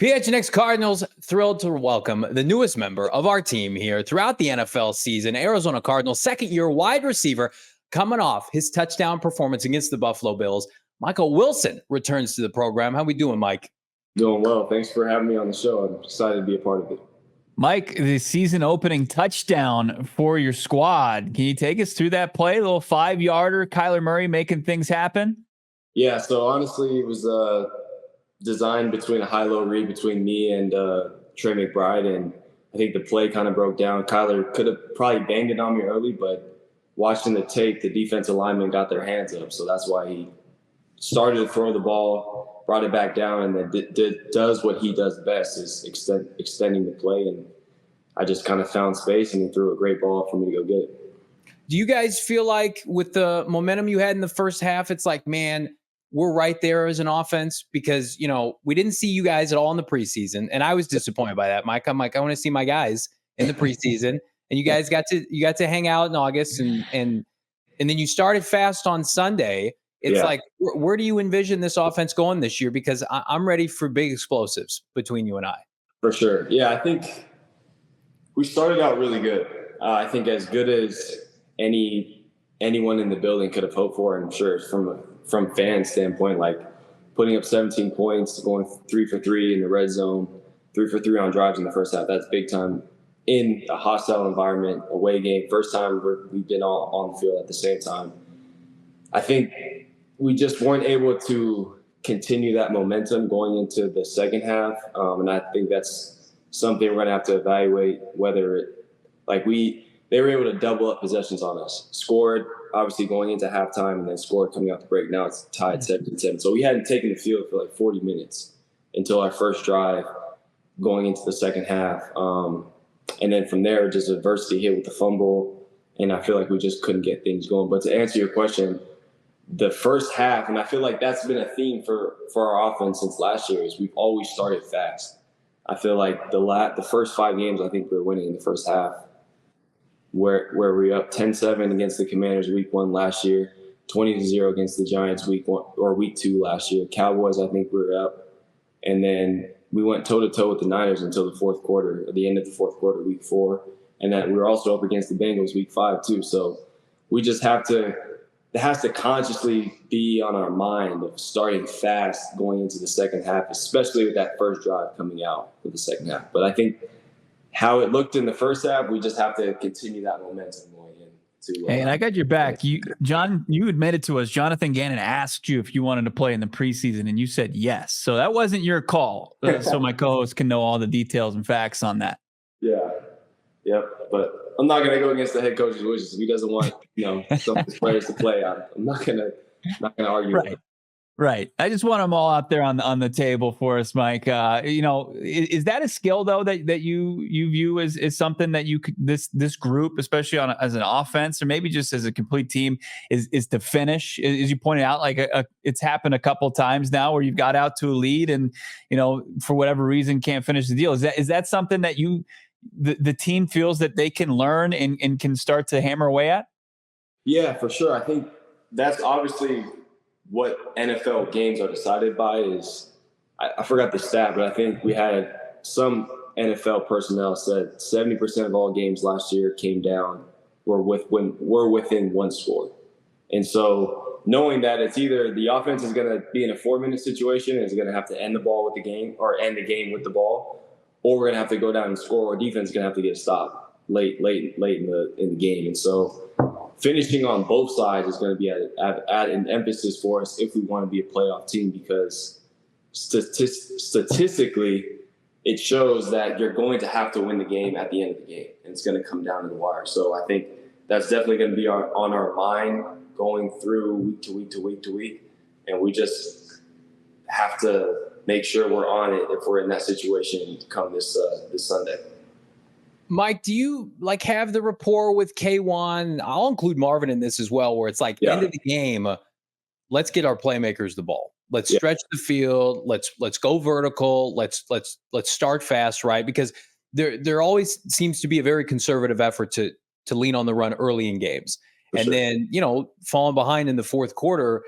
PHNX Cardinals thrilled to welcome the newest member of our team here throughout the NFL season, Arizona Cardinals second-year wide receiver coming off his touchdown performance against the Buffalo Bills. Michael Wilson returns to the program. How we doing, Mike? Doing well. Thanks for having me on the show. I'm excited to be a part of it. Mike, the season opening touchdown for your squad. Can you take us through that play? A little 5-yarder, Kyler Murray making things happen? Yeah, so honestly, it was designed between a high-low read between me and Trey McBride, and I think the play kind of broke down. Kyler could have probably banged it on me early, but watching the tape, the defensive linemen got their hands up, so that's why he started to throw the ball, brought it back down, and then does what he does best, is extending the play, and I just kind of found space, and he threw a great ball for me to go get it. Do you guys feel like with the momentum you had in the first half, it's like, man, we're right there as an offense? Because, you know, we didn't see you guys at all in the preseason, and I was disappointed by that, Mike. I'm like, I want to see my guys in the preseason, and you guys got to hang out in August, and then you started fast on Sunday. It's like, where do you envision this offense going this year? Because I'm ready for big explosives between you and I. For sure. Yeah, I think we started out really good. I think as good as anyone in the building could have hoped for, and I'm sure from fan standpoint, like putting up 17 points, going 3 for 3 in the red zone, 3 for 3 on drives in the first half. That's big time in a hostile environment, away game. First time we've been all on the field at the same time. I think we just weren't able to continue that momentum going into the second half. And I think that's something we're going to have to evaluate, whether they were able to double up possessions on us, scored obviously going into halftime, and then scored coming out the break. Now it's tied 7-7. So we hadn't taken the field for like 40 minutes until our first drive going into the second half. And then from there, just adversity hit with the fumble, and I feel like we just couldn't get things going. But to answer your question, the first half, and I feel like that's been a theme for our offense since last year, is we've always started fast. I feel like the first 5 games, I think we were winning in the first half, where we up 10-7 against the Commanders week 1 last year, 20-0 against the Giants week 2 last year. Cowboys, I think we were up. And then we went toe-to-toe with the Niners until the fourth quarter, at the end of the fourth quarter, week 4. And then we were also up against the Bengals week 5 too. So we just it has to consciously be on our mind of starting fast going into the second half, especially with that first drive coming out for the second half. But I think how it looked in the first half, we just have to continue that momentum going into. Hey, and I got your back. John, you admitted to us, Jonathan Gannon asked you if you wanted to play in the preseason, and you said yes. So that wasn't your call. So my co-host can know all the details and facts on that. Yeah. Yep. But I'm not going to go against the head coach's wishes. If he doesn't want, some of his players to play, I'm not going to argue. Right. Right. I just want them all out there on the table for us, Mike. Is that a skill though that you view as something that you could, this group, especially as an offense, or maybe just as a complete team, is to finish? As you pointed out, like it's happened a couple of times now where you've got out to a lead and for whatever reason can't finish the deal. Is that something that the team feels that they can learn and can start to hammer away at? Yeah, for sure. I think that's obviously what NFL games are decided by. Is I forgot the stat, but I think we had some NFL personnel said 70% of all games last year came down were within one score. And so knowing that it's either the offense is going to be in a 4-minute situation and is going to have to end the ball with the game or end the game with the ball, or we're going to have to go down and score, or defense is going to have to get stopped late in the game. And so finishing on both sides is going to be at an emphasis for us if we want to be a playoff team, because statistically it shows that you're going to have to win the game at the end of the game, and it's going to come down to the wire. So I think that's definitely going to be on our mind going through week to week to week to week, and we just have to make sure we're on it if we're in that situation come this Sunday. Mike, do you have the rapport with K1? I'll include Marvin in this as well, where it's like end of the game, let's get our playmakers the ball. Let's stretch the field. Let's go vertical. Let's start fast, right? Because there always seems to be a very conservative effort to lean on the run early in games. Then, falling behind in the fourth quarter,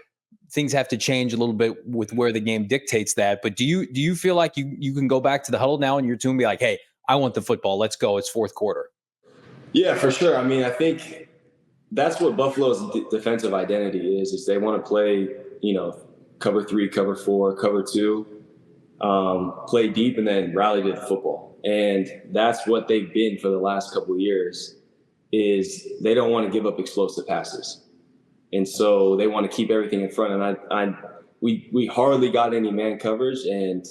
things have to change a little bit with where the game dictates that. But do you feel like you can go back to the huddle now in your team and be like, hey, I want the football. Let's go. It's fourth quarter. Yeah, for sure. I mean, I think that's what Buffalo's defensive identity is they want to play, cover 3, cover 4, cover 2, play deep, and then rally to the football. And that's what they've been for the last couple of years is they don't want to give up explosive passes. And so they want to keep everything in front. And we hardly got any man coverage. And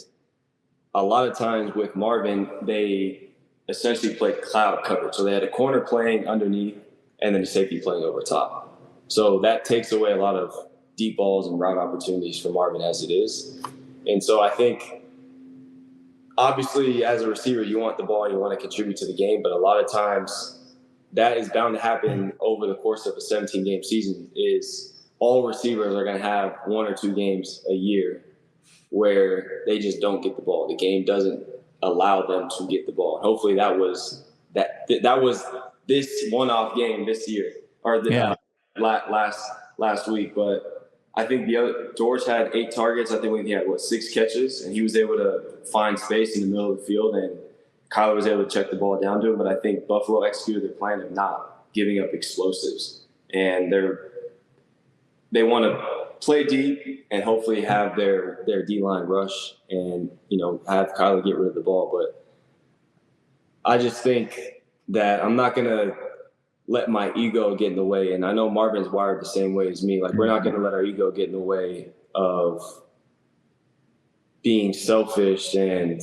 a lot of times with Marvin, they essentially played cloud coverage. So they had a corner playing underneath and then a safety playing over top. So that takes away a lot of deep balls and route opportunities for Marvin as it is. And so I think obviously as a receiver, you want the ball and you want to contribute to the game. But a lot of times that is bound to happen over the course of a 17-game season is all receivers are going to have 1 or 2 games a year where they just don't get the ball. The game doesn't allow them to get the ball. And hopefully that was this one-off game this year or last week. But I think George had 8 targets. I think he had 6 catches, and he was able to find space in the middle of the field, and Kyler was able to check the ball down to him. But I think Buffalo executed their plan of not giving up explosives, and they want to play deep and hopefully have their D-line rush and, have Kyler get rid of the ball. But I just think that I'm not going to let my ego get in the way. And I know Marvin's wired the same way as me. Like, we're not going to let our ego get in the way of being selfish and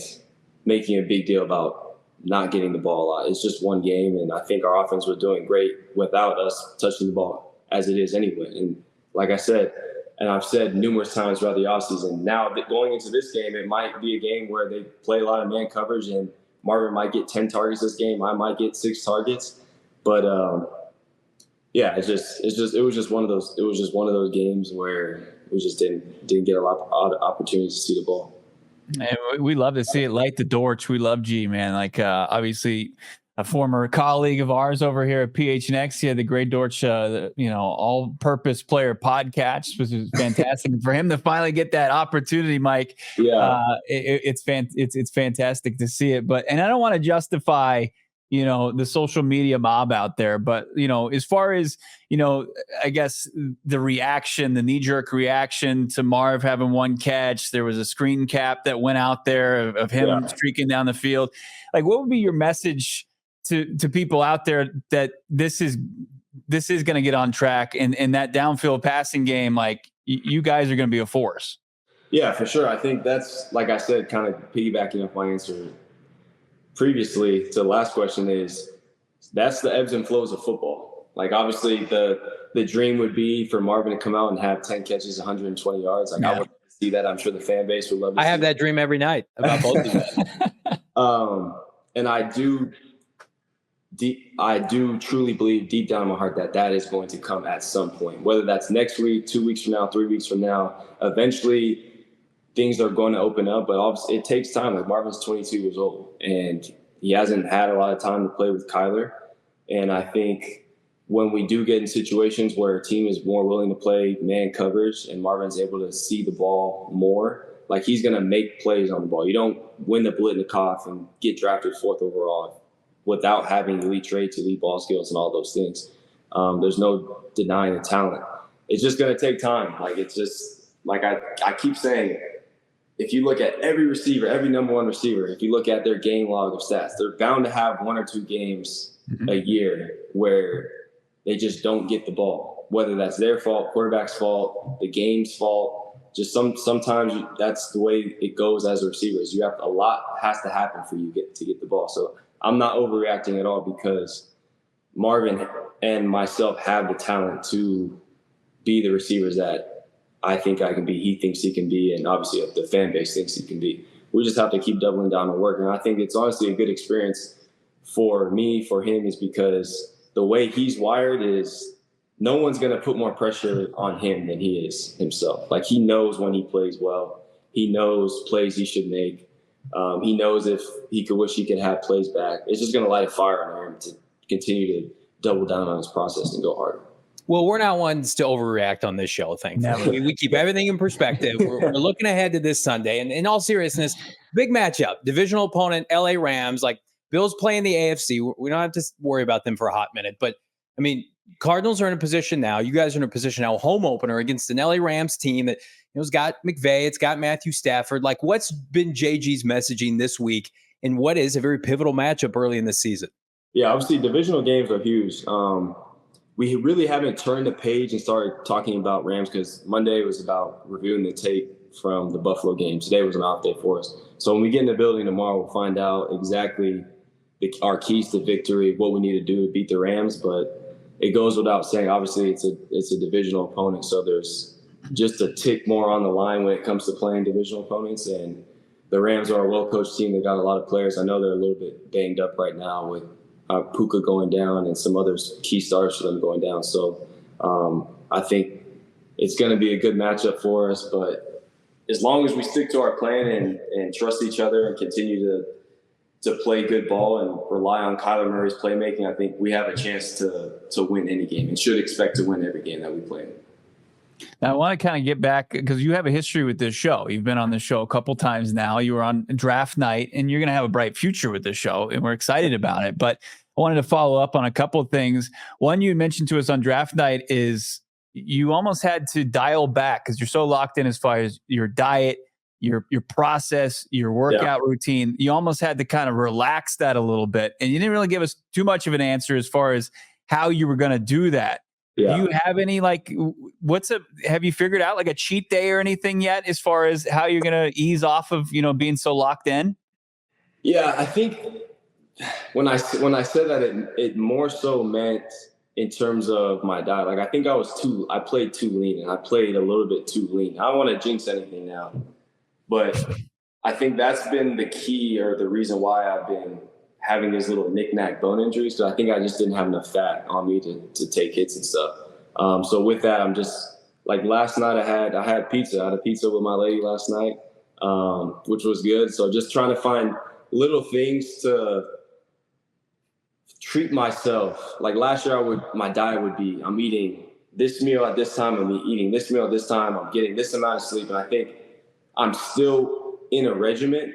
making a big deal about not getting the ball a lot. It's just one game. And I think our offense was doing great without us touching the ball as it is anyway. And like I said, and I've said numerous times throughout the offseason, now that going into this game, it might be a game where they play a lot of man coverage and Marvin might get 10 targets this game. I might get 6 targets. But it was just one of those games where we just didn't get a lot of opportunities to see the ball. And we love to see it. Like the Dortch, we love G, man. Like obviously a former colleague of ours over here at PHNX. He had the Great Dortch, all-purpose player podcast, which is fantastic. For him to finally get that opportunity, Mike, it's fantastic to see it. And I don't want to justify, the social media mob out there, but as far as I guess the knee-jerk reaction to Marv having 1 catch, there was a screen cap that went out there of him streaking down the field. Like, what would be your message to people out there that this is going to get on track and that downfield passing game, like you guys are going to be a force? Yeah, for sure. I think that's, like I said, kind of piggybacking off my answer previously to the last question is that's the ebbs and flows of football. Like, obviously the dream would be for Marvin to come out and have 10 catches, 120 yards. Like, I would see that. I'm sure the fan base would love to see have that dream every night about both of you. And I do truly believe deep down in my heart that is going to come at some point, whether that's next week, 2 weeks from now, 3 weeks from now. Eventually things are going to open up, but obviously it takes time. Like, Marvin's 22 years old and he hasn't had a lot of time to play with Kyler. And I think when we do get in situations where a team is more willing to play man coverage and Marvin's able to see the ball more, like, he's going to make plays on the ball. You don't win the Blitnikoff and get drafted 4th overall without having elite traits, elite ball skills, and all those things. There's no denying the talent. It's just going to take time. Like, it's just, like I keep saying, if you look at every receiver, every number 1 receiver, if you look at their game log of stats, they're bound to have 1 or 2 games a year where they just don't get the ball, whether that's their fault, quarterback's fault, the game's fault. Just sometimes that's the way it goes as a receiver. Is a lot has to happen for you to get the ball. So I'm not overreacting at all because Marvin and myself have the talent to be the receivers that I think I can be, he thinks he can be, and obviously the fan base thinks he can be. We just have to keep doubling down and working. And I think it's honestly a good experience for me, for him, is because the way he's wired is no one's going to put more pressure on him than he is himself. Like, he knows when he plays well. He knows plays he should make. He knows if he could wish he could have plays back. It's just going to light a fire on him to continue to double down on his process and go harder. Well, we're not ones to overreact on this show, thankfully. We keep everything in perspective. We're looking ahead to this Sunday. And in all seriousness, big matchup, divisional opponent, LA Rams. Like, Bills playing the AFC. We don't have to worry about them for a hot minute. But, I mean, Cardinals are in a position now. You guys are in a position now, home opener against an LA Rams team that, it's got McVay, it's got Matthew Stafford. Like, what's been JG's messaging this week, and what is a very pivotal matchup early in the season? Yeah, obviously divisional games are huge. We really haven't turned the page and started talking about Rams because Monday was about reviewing the tape from the Buffalo game. Today was an off day for us. So when we get in the building tomorrow, we'll find out exactly our keys to victory, what we need to do to beat the Rams. But it goes without saying, obviously it's a divisional opponent, so there's just a tick more on the line when it comes to playing divisional opponents. And the Rams are a well-coached team. They got a lot of players. I know they're a little bit banged up right now with Puka going down and some other key stars for them going down. So I think it's going to be a good matchup for us. But as long as we stick to our plan and trust each other and continue to play good ball and rely on Kyler Murray's playmaking, I think we have a chance to win any game and should expect to win every game that we play. Now, I want to kind of get back because you have a history with this show. You've been on the show a couple times now. You were on draft night, and you're going to have a bright future with this show, and we're excited about it. But I wanted to follow up on a couple of things. One you mentioned to us on draft night is you almost had to dial back because you're so locked in as far as your diet, your process, your workout routine. You almost had to kind of relax that a little bit, and you didn't really give us too much of an answer as far as how you were going to do that. Yeah. Do you have any, have you figured out like a cheat day or anything yet as far as how you're going to ease off of, being so locked in? Yeah, I think when I said that, it more so meant in terms of my diet. Like, I think I played too lean, and I played a little bit too lean. I don't want to jinx anything now, but I think that's been the key or the reason why I've been having these little knick-knack bone injuries, because I think I just didn't have enough fat on me to take hits and stuff. So with that, I'm just like last night I had pizza. I had a pizza with my lady last night, which was good. So just trying to find little things to treat myself. Like last year, my diet would be, I'm eating this meal at this time, I'm eating this meal at this time, I'm getting this amount of sleep. And I think I'm still in a regimen,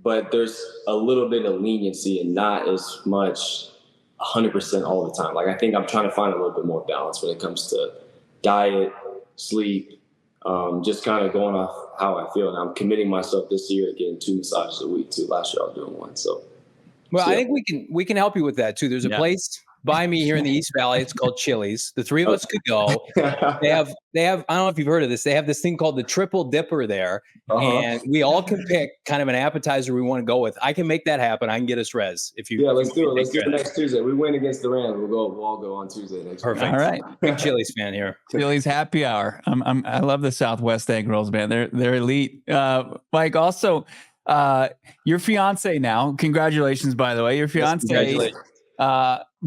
but there's a little bit of leniency and not as much 100% all the time. Like, I think I'm trying to find a little bit more balance when it comes to diet, sleep, just kind of going off how I feel. And I'm committing myself this year to getting 2 massages a week too. Last year I was doing 1. I think we can help you with that too. There's a place by me here in the East Valley. It's called Chili's. The three of us could go. They have, I don't know if you've heard of this. They have this thing called the Triple Dipper there. And we all can pick kind of an appetizer we want to go with. I can make that happen. I can get us res. Let's do it. Let's do it next Tuesday. We win against the Rams. We'll all go on Tuesday next week. All right. Big Chili's fan here. Chili's happy hour. I love the Southwest egg rolls, man. They're elite. Mike, also, your fiance now, congratulations, by the way, your fiance,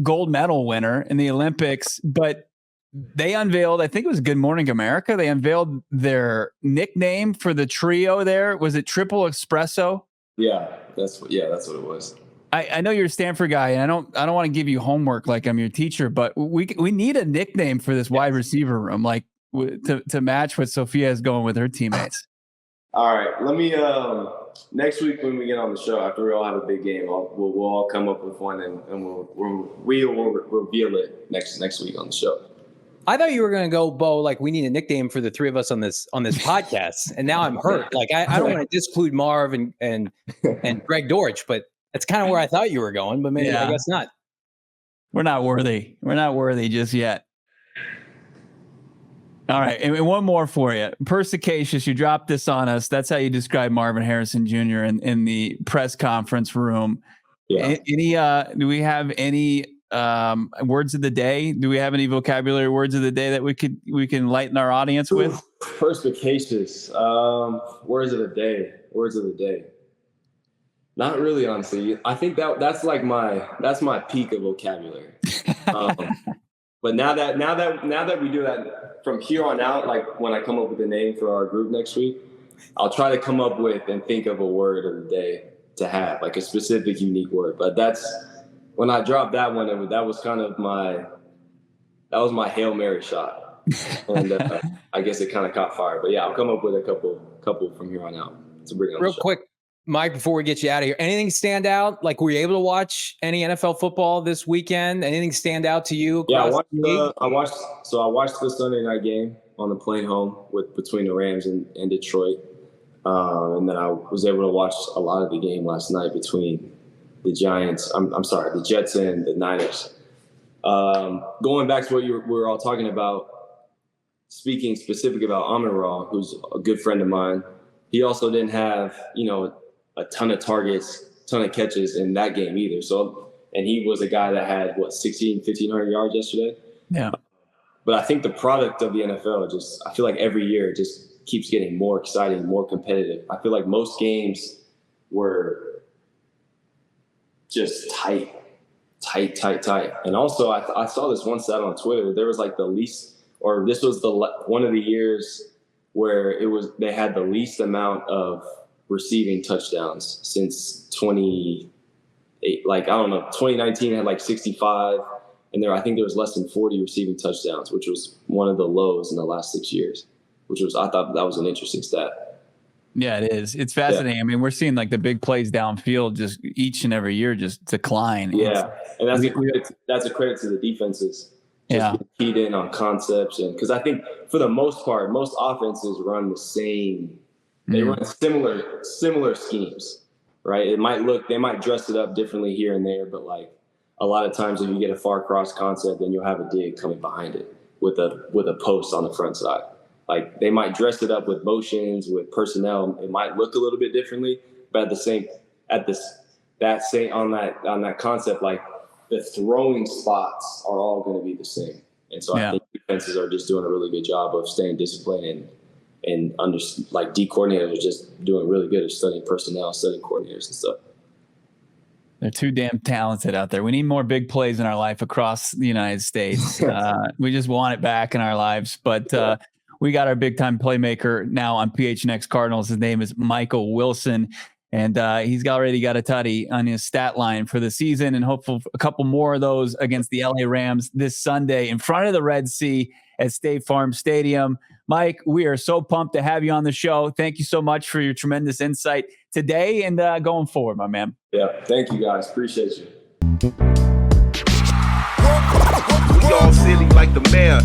gold medal winner in the Olympics, but they unveiled, I think it was Good Morning America. They unveiled their nickname for the trio there. Was it Triple Espresso? Yeah, that's what it was. I know you're a Stanford guy, and I don't want to give you homework like I'm your teacher, but we need a nickname for this wide receiver room, like to match what Sophia is going with her teammates. All right, let me next week when we get on the show, after we all have a big game, we'll all come up with one and we'll reveal it next week on the show. I thought you were going to go, Bo, like we need a nickname for the three of us on this podcast, and now I'm hurt. Like I don't want to disclude Marv and Greg Dortch, but that's kind of where I thought you were going. But maybe I guess not. We're not worthy. We're not worthy just yet. All right, and one more for you. Perspicacious, you dropped this on us. That's how you describe Marvin Harrison Jr. in the press conference room. Yeah. Do we have any words of the day? Do we have any vocabulary words of the day that we can lighten our audience with? Perspicacious. Words of the day. Not really, honestly. I think that's my peak of vocabulary. But now that we do that, from here on out, like when I come up with a name for our group next week, I'll try to come up with and think of a word of the day to have, like a specific, unique word. But that's when I dropped that one. That was kind of was my Hail Mary shot. And I guess it kind of caught fire. But yeah, I'll come up with a couple from here on out to bring on real quick. Mike, before we get you out of here, anything stand out? Like, were you able to watch any NFL football this weekend? Anything stand out to you? Yeah, I watched the Sunday night game on the plane home between the Rams and Detroit. And then I was able to watch a lot of the game last night between the Giants. The Jets and the Niners. Going back to what we were all talking about, speaking specific about Amon-Ra, who's a good friend of mine, he also didn't have, a ton of targets, ton of catches in that game either. So, and he was a guy that had 1,500 yards yesterday. Yeah. But I think the product of the NFL I feel like every year it just keeps getting more exciting, more competitive. I feel like most games were just tight. And also I saw this one stat on Twitter. There was like this was one of the years where they had the least amount of receiving touchdowns since 2019 had like 65, and I think there was less than 40 receiving touchdowns, which was one of the lows in the last 6 years, I thought that was an interesting stat. Yeah, it is. It's fascinating. Yeah. I mean, we're seeing like the big plays downfield just each and every year just decline. Yeah, and that's a credit to the defenses. Just keyed in on concepts, and because I think for the most part, most offenses run the same. They run similar schemes, right? They might dress it up differently here and there, but like a lot of times if you get a far cross concept, then you'll have a dig coming behind it with a post on the front side. Like they might dress it up with motions, with personnel. It might look a little bit differently, but on that concept, like the throwing spots are all going to be the same. And so I think defenses are just doing a really good job of staying disciplined and D coordinators are just doing really good at studying personnel, studying coordinators and stuff. They're too damn talented out there. We need more big plays in our life across the United States. We just want it back in our lives. But we got our big time playmaker now on PHNX Cardinals. His name is Michael Wilson. And he's already got a tutty on his stat line for the season, and hopefully a couple more of those against the LA Rams this Sunday in front of the Red Sea at State Farm Stadium. Mike, we are so pumped to have you on the show. Thank you so much for your tremendous insight today and going forward, my man. Yeah, thank you guys. Appreciate you. We all silly like the mayor.